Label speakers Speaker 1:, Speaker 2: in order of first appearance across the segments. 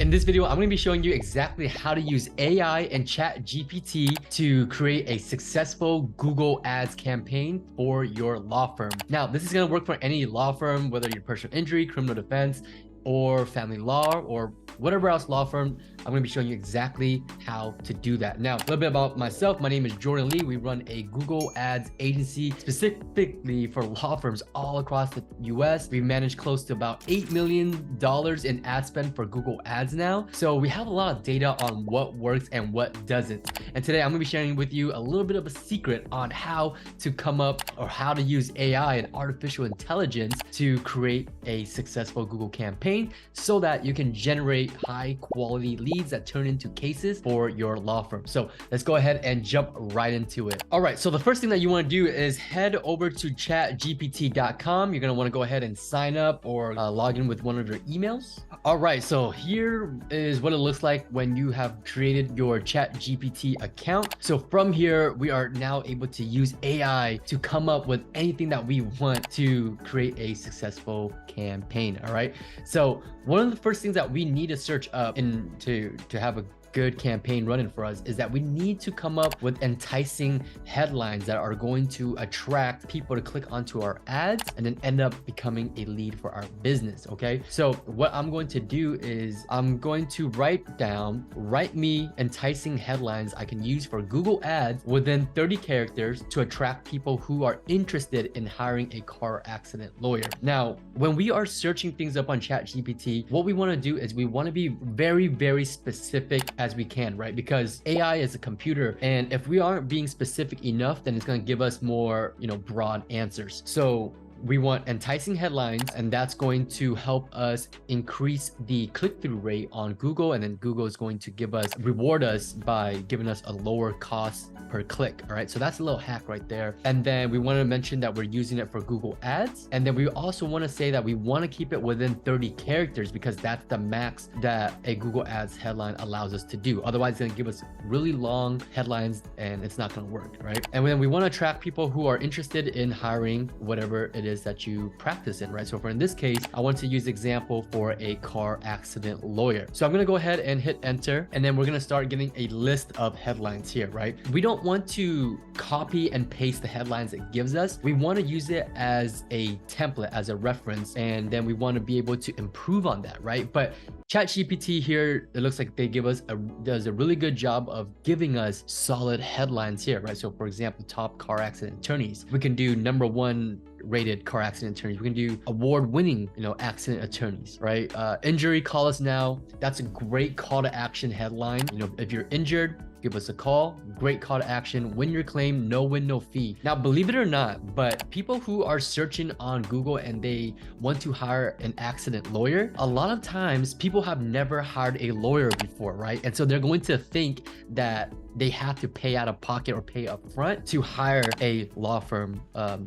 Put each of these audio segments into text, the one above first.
Speaker 1: In this video, I'm going to be showing you exactly how to use AI and ChatGPT to create a successful Google Ads campaign for your law firm. Now, this is going to work for any law firm, whether you're personal injury, criminal defense, or family law, or whatever else law firm. I'm going to be showing you exactly how to do that. Now, a little bit about myself. My name is Jordan Lee. We run a Google Ads agency specifically for law firms all across the US. We manage close to about $8 million in ad spend for Google Ads now. So we have a lot of data on what works and what doesn't. And today I'm going to be sharing with you a little bit of a secret on how to come up or how to use AI and artificial intelligence to create a successful Google campaign so that you can generate high quality leads that turn into cases for your law firm. So let's go ahead and jump right into it. All right, so the first thing that you want to do is head over to chatgpt.com. You're going to want to go ahead and sign up or log in with one of your emails. All right, so here is what it looks like when you have created your ChatGPT account. So from here, we are now able to use AI to come up with anything that we want to create a successful campaign. All right, so one of the first things that we need to search up to have a good campaign running for us is that we need to come up with enticing headlines that are going to attract people to click onto our ads and then end up becoming a lead for our business. Okay, so what I'm going to do is I'm going to write me enticing headlines I can use for Google Ads within 30 characters to attract people who are interested in hiring a car accident lawyer. Now, when we are searching things up on ChatGPT, what we want to do is we want to be very, very specific as we can, right? Because AI is a computer, and if we aren't being specific enough, then it's going to give us more, broad answers. So we want enticing headlines, and that's going to help us increase the click-through rate on Google, and then Google is going to reward us by giving us a lower cost per click. All right, so that's a little hack right there. And then we want to mention that we're using it for Google Ads, and then we also want to say that we want to keep it within 30 characters because that's the max that a Google Ads headline allows us to do. Otherwise, it's going to give us really long headlines and it's not going to work, right? And then we want to attract people who are interested in hiring whatever it is that you practice in, right? So for in this case, I want to use example for a car accident lawyer. So I'm going to go ahead and hit enter, and then we're going to start getting a list of headlines here, right? We don't want to copy and paste the headlines it gives us. We want to use it as a template, as a reference, and then we want to be able to improve on that, right? But ChatGPT here, it looks like they does a really good job of giving us solid headlines here, right? So for example, top car accident attorneys. We can do #1 rated car accident attorneys. We can do award-winning, accident attorneys, right? Injury, call us now. That's a great call to action headline. If you're injured, give us a call. Great call to action. Win your claim, no win, no fee. Now, believe it or not, but people who are searching on Google and they want to hire an accident lawyer, a lot of times people have never hired a lawyer before, right? And so they're going to think that they have to pay out of pocket or pay up front to hire a law firm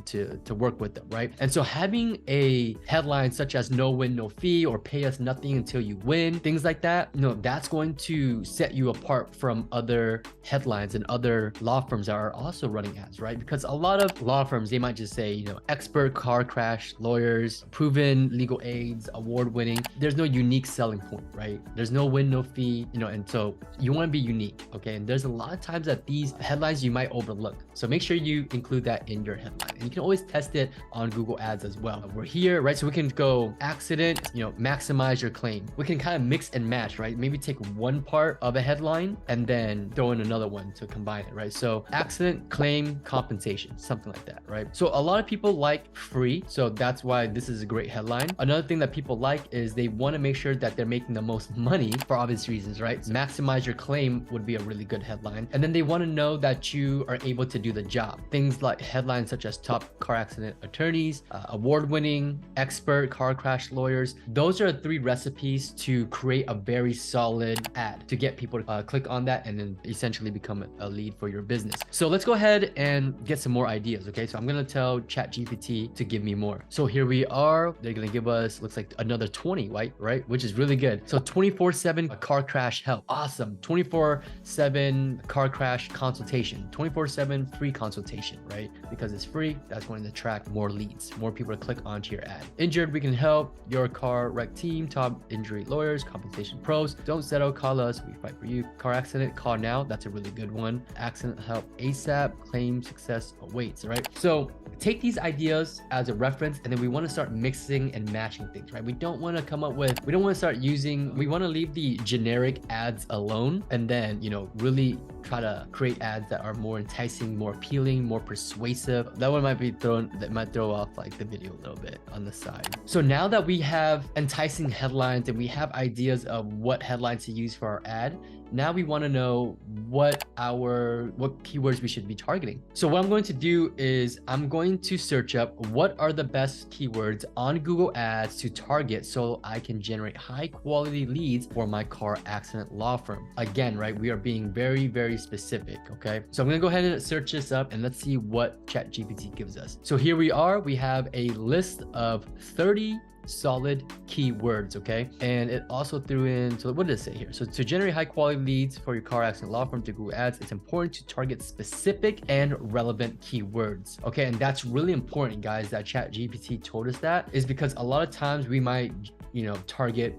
Speaker 1: to work with them, right? And so having a headline such as no win, no fee, or pay us nothing until you win, things like that, that's going to set you apart from other headlines and other law firms that are also running ads, right? Because a lot of law firms, they might just say, expert car crash lawyers, proven legal aids, award-winning. There's no unique selling point, right? There's no win, no fee, and so you want to be unique, okay? And there's a lot of times that these headlines you might overlook. So make sure you include that in your headline. And you can always test it on Google Ads as well. We're here, right? So we can go accident, maximize your claim. We can kind of mix and match, right? Maybe take one part of a headline and then throw in another one to combine it, right? So accident, claim, compensation, something like that, right? So a lot of people like free. So that's why this is a great headline. Another thing that people like is they want to make sure that they're making the most money for obvious reasons, right? So maximize your claim would be a really good headline. And then they want to know that you are able to do the job. Things like headlines such as top car accident attorneys, award-winning, expert car crash lawyers. Those are 3 recipes to create a very solid ad to get people to click on that and then essentially become a lead for your business. So let's go ahead and get some more ideas. Okay, so I'm gonna tell ChatGPT to give me more. So here we are. They're gonna give us, looks like another 20, right? Which is really good. So 24/7 car crash help. Awesome. 24/7 car crash consultation. 24/7 free consultation, right? Because it's free, that's going to attract more leads, more people to click onto your ad. Injured, we can help. Your car wreck team, top injury lawyers, compensation pros. Don't settle, call us, we fight for you. Car accident, call now. That's a really good one. Accident help ASAP, claim success awaits, right? So take these ideas as a reference, and then we want to start mixing and matching things, right? We don't want to come up with, we don't want to start using, we want to leave the generic ads alone, and then, you know, really try to create ads that are more enticing, more appealing, more persuasive. That one might be that might throw off like the video a little bit on the side. So now that we have enticing headlines and we have ideas of what headlines to use for our ad, now we want to know what keywords we should be targeting. So what I'm going to do is I'm going to search up what are the best keywords on Google Ads to target so I can generate high quality leads for my car accident law firm. Again, right, we are being very, very specific, okay? So I'm gonna go ahead and search this up and let's see what ChatGPT gives us. So here we are, we have a list of 30 solid keywords, okay? And it also threw in, so what did it say here? So to generate high quality leads for your car accident law firm to Google Ads, it's important to target specific and relevant keywords, okay? And that's really important, guys, that ChatGPT told us that, is because a lot of times we might, you know, target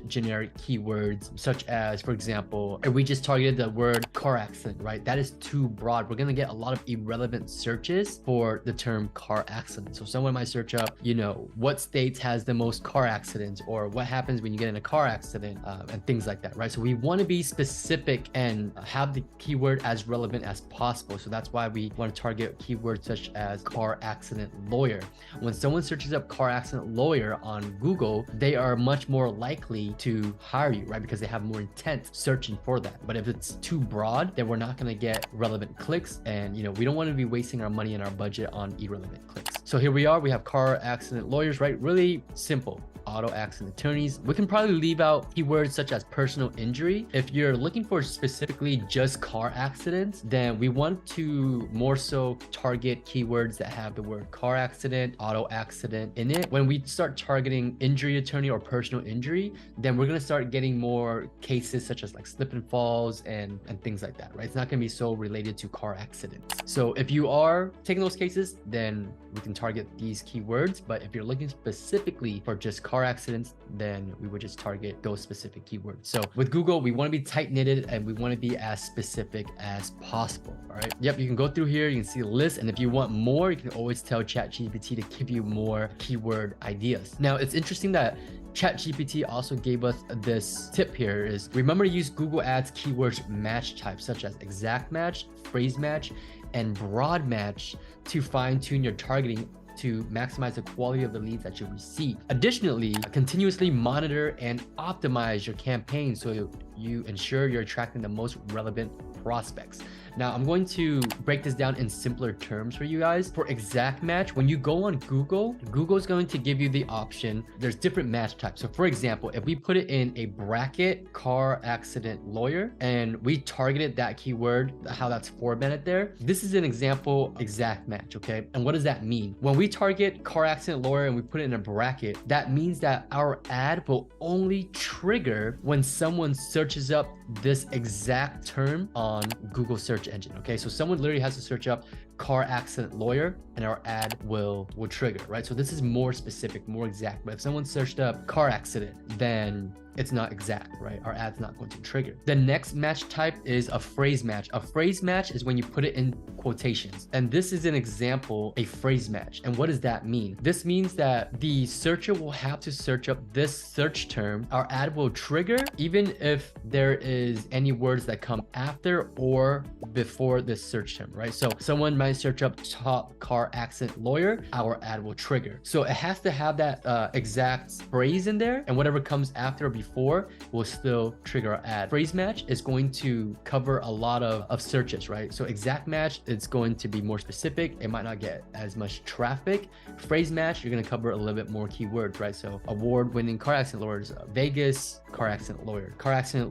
Speaker 1: generic keywords such as, for example, if we just targeted the word car accident, right? That is too broad. We're gonna get a lot of irrelevant searches for the term car accident. So someone might search up, you know, what states has the most car accidents, or what happens when you get in a car accident, and things like that, right? So we want to be specific and have the keyword as relevant as possible. So that's why we want to target keywords such as car accident lawyer. When someone searches up car accident lawyer on Google, they are much more likely to hire you, right? Because they have more intent searching for that. But if it's too broad, then we're not going to get relevant clicks, and you know, we don't want to be wasting our money and our budget on irrelevant clicks. So here we are, we have car accident lawyers, right? Really simple. Auto accident attorneys. We can probably leave out keywords such as personal injury. If you're looking for specifically just car accidents, then we want to more so target keywords that have the word car accident, auto accident in it. When we start targeting injury attorney or personal injury, then we're going to start getting more cases such as like slip and falls and things like that, right? It's not going to be so related to car accidents. So if you are taking those cases, then we can target these keywords. But if you're looking specifically for just car accidents, then we would just target those specific keywords. So with Google, we want to be tight knitted and we want to be as specific as possible. All right. Yep. You can go through here, you can see the list. And if you want more, you can always tell ChatGPT to give you more keyword ideas. Now, it's interesting that ChatGPT also gave us this tip here is remember to use Google Ads keywords match types such as exact match, phrase match, and broad match to fine tune your targeting to maximize the quality of the leads that you receive. Additionally, continuously monitor and optimize your campaign so you ensure you're attracting the most relevant prospects. Now, I'm going to break this down in simpler terms for you guys. For exact match, when you go on Google, Google is going to give you the option. There's different match types. So for example, if we put it in a bracket, car accident lawyer, and we targeted that keyword, how that's formatted there, this is an example exact match, okay? And what does that mean? When we target car accident lawyer and we put it in a bracket, that means that our ad will only trigger when someone searches up this exact term on Google search engine. Okay, so someone literally has to search up car accident lawyer and our ad will trigger, right? So this is more specific, more exact. But if someone searched up car accident, then it's not exact, right? Our ad's not going to trigger. The next match type is a phrase match. A phrase match is when you put it in quotations. And this is an example, a phrase match. And what does that mean? This means that the searcher will have to search up this search term. Our ad will trigger even if there is any words that come after or before this search term, right? So someone might search up top car accident lawyer, our ad will trigger. So it has to have that exact phrase in there, and whatever comes after or before before will still trigger our ad. Phrase match is going to cover a lot of searches, right? So exact match, it's going to be more specific. It might not get as much traffic. Phrase match, you're going to cover a little bit more keywords, right? So award-winning car accident lawyers, Vegas, car accident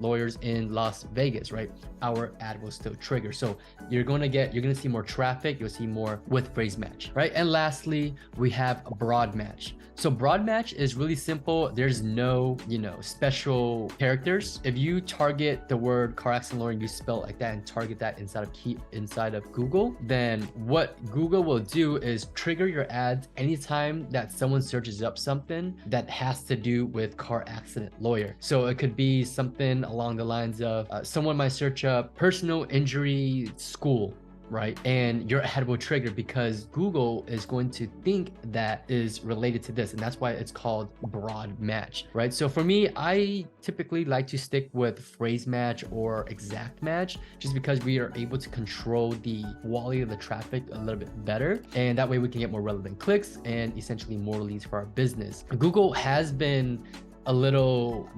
Speaker 1: lawyers in Las Vegas, right? Our ad will still trigger. So you're going to see more traffic. You'll see more with phrase match, right? And lastly, we have a broad match. So broad match is really simple. There's no, special characters. If you target the word car accident lawyer and you spell it like that and target that inside of Google, then what Google will do is trigger your ads anytime that someone searches up something that has to do with car accident lawyer. So it could be something along the lines of someone might search up personal injury school, right? And your ad will trigger because Google is going to think that is related to this. And that's why it's called broad match, right? So for me, I typically like to stick with phrase match or exact match just because we are able to control the quality of the traffic a little bit better. And that way we can get more relevant clicks and essentially more leads for our business. Google has been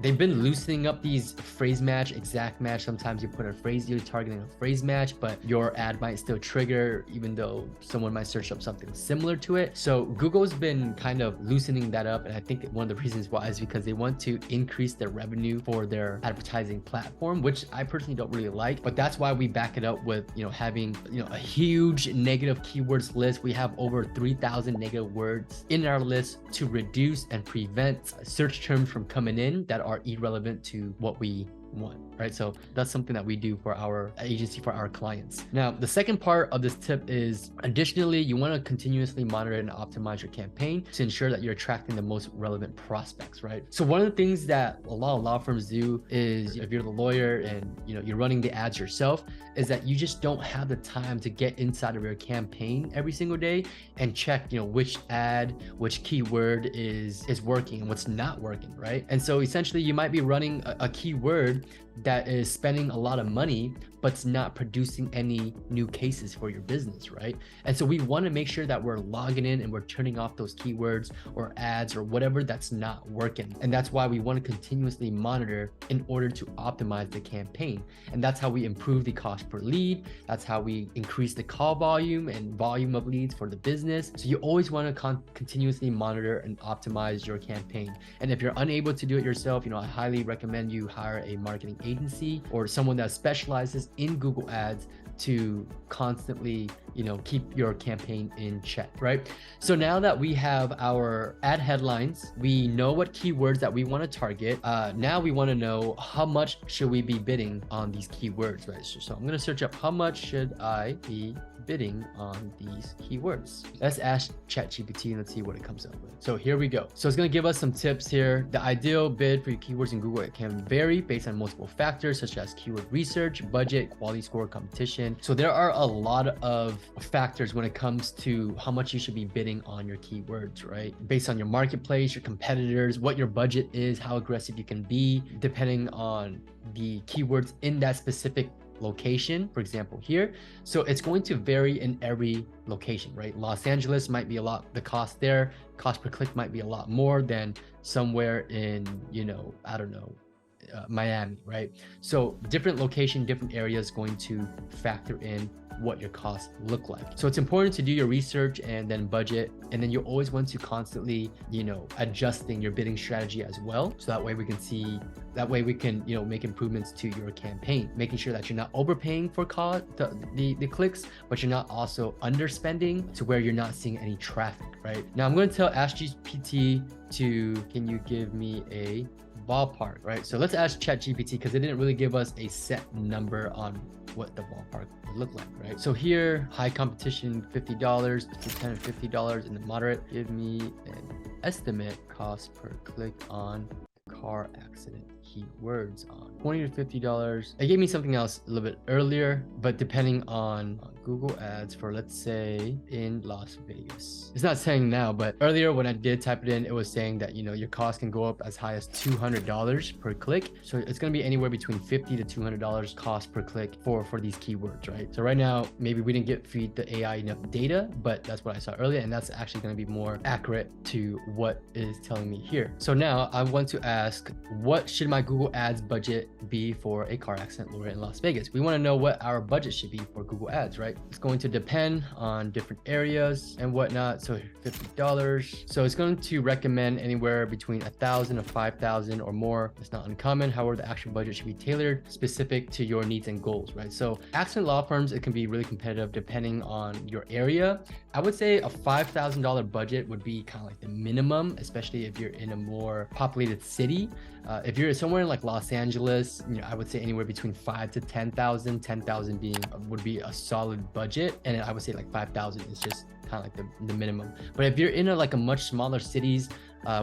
Speaker 1: they've been loosening up these phrase match, exact match. Sometimes you put a phrase, you're targeting a phrase match, but your ad might still trigger even though someone might search up something similar to it. So Google's been kind of loosening that up. And I think one of the reasons why is because they want to increase their revenue for their advertising platform, which I personally don't really like, but that's why we back it up with, having, a huge negative keywords list. We have over 3,000 negative words in our list to reduce and prevent search terms from coming in that are irrelevant to what we want, right? So that's something that we do for our agency, for our clients. Now, the second part of this tip is additionally, you want to continuously monitor and optimize your campaign to ensure that you're attracting the most relevant prospects, right? So one of the things that a lot of law firms do is if you're the lawyer and you're running the ads yourself, is that you just don't have the time to get inside of your campaign every single day and check, which ad, which keyword is working and what's not working, right? And so essentially you might be running a keyword that is spending a lot of money, but it's not producing any new cases for your business, right? And so we want to make sure that we're logging in and we're turning off those keywords or ads or whatever that's not working. And that's why we want to continuously monitor in order to optimize the campaign. And that's how we improve the cost per lead. That's how we increase the call volume and volume of leads for the business. So you always want to continuously monitor and optimize your campaign. And if you're unable to do it yourself, I highly recommend you hire a marketing agency or someone that specializes in Google Ads to constantly, keep your campaign in check, right? So now that we have our ad headlines, we know what keywords that we want to target. Now we want to know how much should we be bidding on these keywords, right? So I'm going to search up how much should I be bidding on these keywords. Let's ask ChatGPT and let's see what it comes up with. So here we go. So it's going to give us some tips here. The ideal bid for your keywords in Google, it can vary based on multiple factors such as keyword research, budget, quality score, competition. So there are a lot of factors when it comes to how much you should be bidding on your keywords, right? Based on your marketplace, your competitors, what your budget is, how aggressive you can be, depending on the keywords in that specific location, for example here. So it's going to vary in every location, right? Los Angeles might be the cost there, cost per click might be a lot more than somewhere in, Miami, right? So different location, different areas going to factor in what your costs look like. So it's important to do your research and then budget. And then you always want to constantly, adjusting your bidding strategy as well. So that way we can make improvements to your campaign, making sure that you're not overpaying for the clicks, but you're not also underspending to where you're not seeing any traffic, right? Now I'm going to tell GPT can you give me a ballpark, right? So let's ask ChatGPT because it didn't really give us a set number on what the ballpark would look like, right? So here, high competition, $50 to $10 and the moderate, give me an estimate cost per click on car accident keywords on $20 to $50. It gave me something else a little bit earlier, but depending on Google ads for, let's say, in Las Vegas. It's not saying now, but earlier when I did type it in, it was saying that, you know, your cost can go up as high as $200 per click. So it's going to be anywhere between $50 to $200 cost per click for these keywords, right? So right now, maybe we didn't feed the AI enough data, but that's what I saw earlier. And that's actually going to be more accurate to what is telling me here. So now I want to ask, what should my Google ads budget be for a car accident lawyer in Las Vegas? We want to know what our budget should be for Google ads, right? It's going to depend on different areas and whatnot. So $50. So it's going to recommend anywhere between 1,000 to 5,000 or more. It's not uncommon. However, the actual budget should be tailored specific to your needs and goals, right? So accident law firms, it can be really competitive depending on your area. I would say a $5,000 budget would be kind of like the minimum, especially if you're in a more populated city. If you're somewhere in like Los Angeles, you know, I would say anywhere between 5 to 10,000, 10,000 being would be a solid budget. And I would say like 5,000 is just kind of like the minimum. But if you're in like a much smaller cities,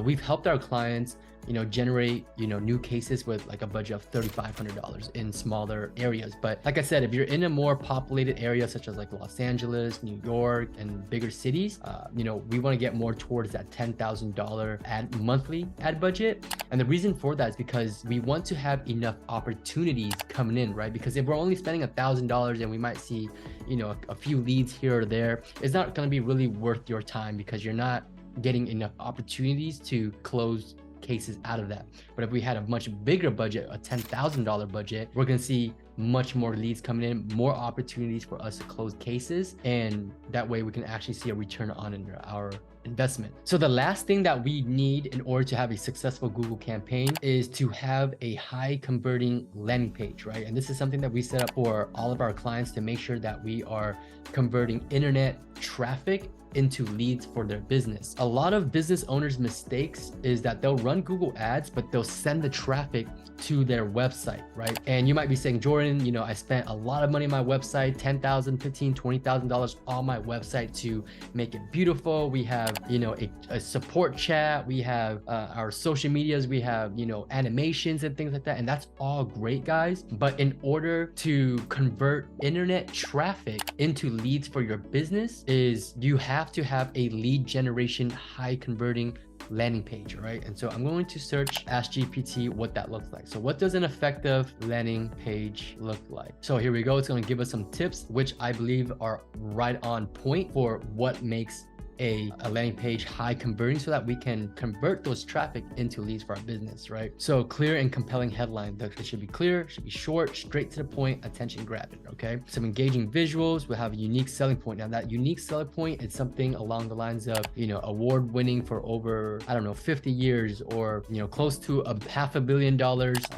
Speaker 1: we've helped our clients, you know, generate, you know, new cases with like a budget of $3,500 in smaller areas. But like I said, if you're in a more populated area, such as like Los Angeles, New York, and bigger cities, you know, we want to get more towards that $10,000 monthly ad budget. And the reason for that is because we want to have enough opportunities coming in, right? Because if we're only spending $1,000 and we might see, you know, a few leads here or there, it's not going to be really worth your time because you're not getting enough opportunities to close cases out of that. But if we had a much bigger budget, a $10,000 budget, we're going to see much more leads coming in, more opportunities for us to close cases, and that way we can actually see a return on our investment. So the last thing that we need in order to have a successful Google campaign is to have a high converting landing page, right? And this is something that we set up for all of our clients to make sure that we are converting internet traffic into leads for their business. A lot of business owners' mistakes is that they'll run Google ads, but they'll send the traffic to their website, right? And you might be saying, Jordan, you know, I spent a lot of money on my website, $10,000, $15,000, $20,000 on my website to make it beautiful. We have, you know, a support chat. We have our social medias. We have, you know, animations and things like that. And that's all great, guys. But in order to convert internet traffic into leads for your business, is you have to have a lead generation, high converting landing page, right? And so I'm going to search, ask GPT what that looks like. So what does an effective landing page look like? So here we go. It's going to give us some tips, which I believe are right on point for what makes a landing page high converting so that we can convert those traffic into leads for our business, right? So clear and compelling headline. It should be clear, should be short, straight to the point, attention grabbing, okay? Some engaging visuals. We'll have a unique selling point. Now that unique selling point is something along the lines of, you know, award winning for over, I don't know, 50 years or, you know, close to $500 million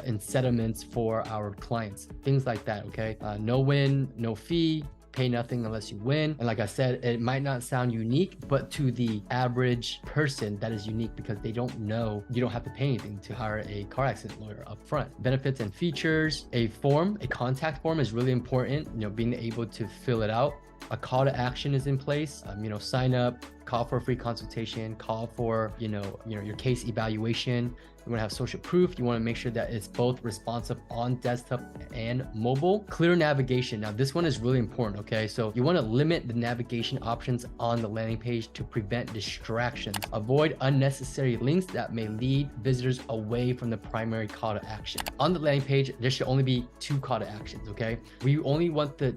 Speaker 1: in settlements for our clients, things like that, okay? No win, no fee, pay nothing unless you win. And like I said, it might not sound unique, but to the average person, that is unique because they don't know you don't have to pay anything to hire a car accident lawyer up front. Benefits and features, a contact form is really important, you know, being able to fill it out. A call to action is in place, you know, sign up, call for a free consultation, call for, you know, your case evaluation. You want to have social proof. You want to make sure that it's both responsive on desktop and mobile. Clear navigation. Now, this one is really important, okay? So you want to limit the navigation options on the landing page to prevent distractions. Avoid unnecessary links that may lead visitors away from the primary call to action. On the landing page, there should only be 2 call to actions, okay? We only want the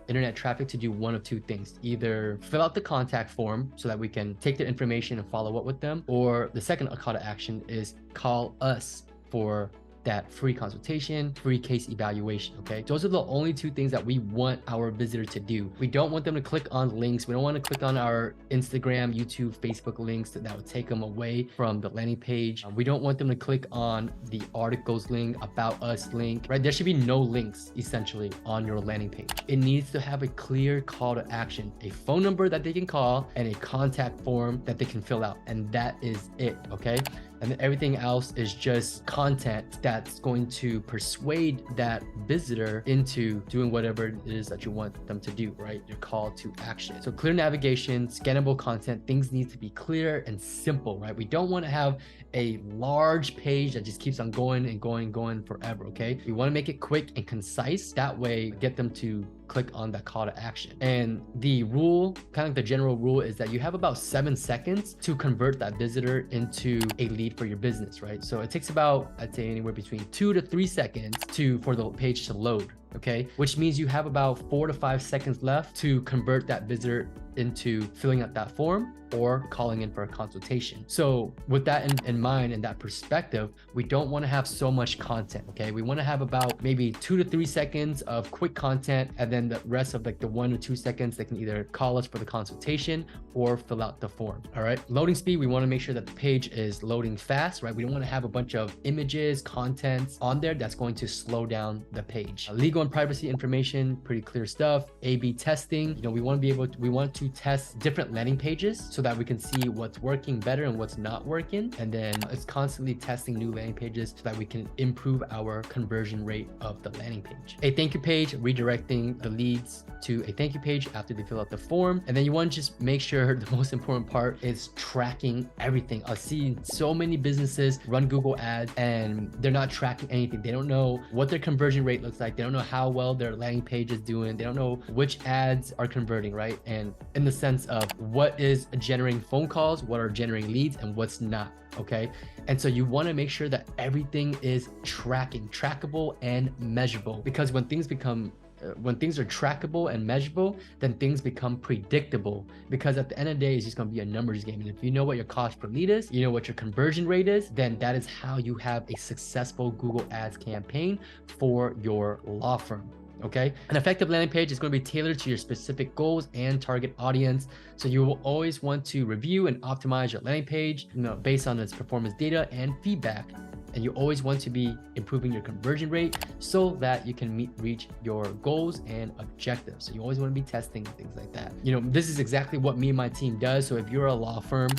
Speaker 1: internet traffic to do one of 2 things. Either fill out the contact form so that we can take their information and follow up with them, or the second call to action is call us for that free consultation, free case evaluation, okay? Those are the only 2 things that we want our visitor to do. We don't want them to click on links. We don't want to click on our Instagram, YouTube, Facebook links that would take them away from the landing page. We don't want them to click on the articles link, about us link, right? There should be no links essentially on your landing page. It needs to have a clear call to action, a phone number that they can call, and a contact form that they can fill out. And that is it, okay? And then everything else is just content that's going to persuade that visitor into doing whatever it is that you want them to do, right? Your call to action. So clear navigation, scannable content, things need to be clear and simple, right? We don't want to have a large page that just keeps on going and going forever, okay? We want to make it quick and concise. That way, get them to click on that call to action. And the rule, kind of the general rule, is that you have about 7 seconds to convert that visitor into a lead for your business, right? So it takes about, I'd say, anywhere between 2 to 3 seconds for the page to load. Okay, which means you have about 4 to 5 seconds left to convert that visitor into filling out that form or calling in for a consultation. So with that in mind and that perspective, we don't want to have so much content. Okay, we want to have about maybe 2 to 3 seconds of quick content, and then the rest of like the 1 or 2 seconds they can either call us for the consultation or fill out the form. All right, loading speed, we want to make sure that the page is loading fast, right? We don't want to have a bunch of images, contents on there that's going to slow down the page. Legal and privacy information, pretty clear stuff. A/B testing, you know, we want to test different landing pages so that we can see what's working better and what's not working. And then it's constantly testing new landing pages so that we can improve our conversion rate of the landing page. A thank you page, redirecting the leads to a thank you page after they fill out the form. And then you want to just make sure the most important part is tracking everything. I've seen so many businesses run Google ads and they're not tracking anything. They don't know what their conversion rate looks like. They don't know how well their landing page is doing. They don't know which ads are converting, right? And in the sense of what is generating phone calls, what are generating leads, and what's not. Okay, and so you want to make sure that everything is trackable and measurable, because when things are trackable and measurable, then things become predictable, because at the end of the day, it's just going to be a numbers game. And if you know what your cost per lead is, you know what your conversion rate is, then that is how you have a successful Google Ads campaign for your law firm. Okay, an effective landing page is going to be tailored to your specific goals and target audience. So you will always want to review and optimize your landing page, you know, based on its performance data and feedback. And you always want to be improving your conversion rate so that you can reach your goals and objectives. So you always want to be testing things like that. You know, this is exactly what me and my team does. So if you're a law firm,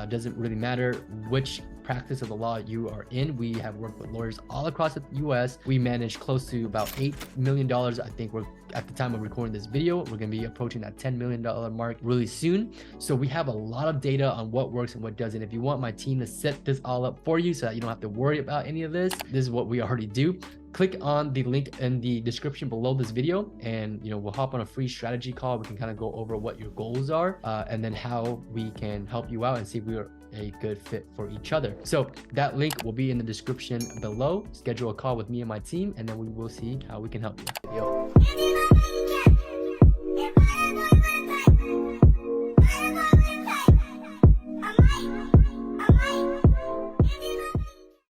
Speaker 1: doesn't really matter which practice of the law you are in. We have worked with lawyers all across the US. We manage close to about $8 million. I think we're, at the time of recording this video, we're going to be approaching that $10 million mark really soon. So we have a lot of data on what works and what doesn't. If you want my team to set this all up for you so that you don't have to worry about any of this, this is what we already do. Click on the link in the description below this video, and you know, we'll hop on a free strategy call. We can kind of go over what your goals are and then how we can help you out and see if we are a good fit for each other. So that link will be in the description below. Schedule a call with me and my team, and then we will see how we can help you.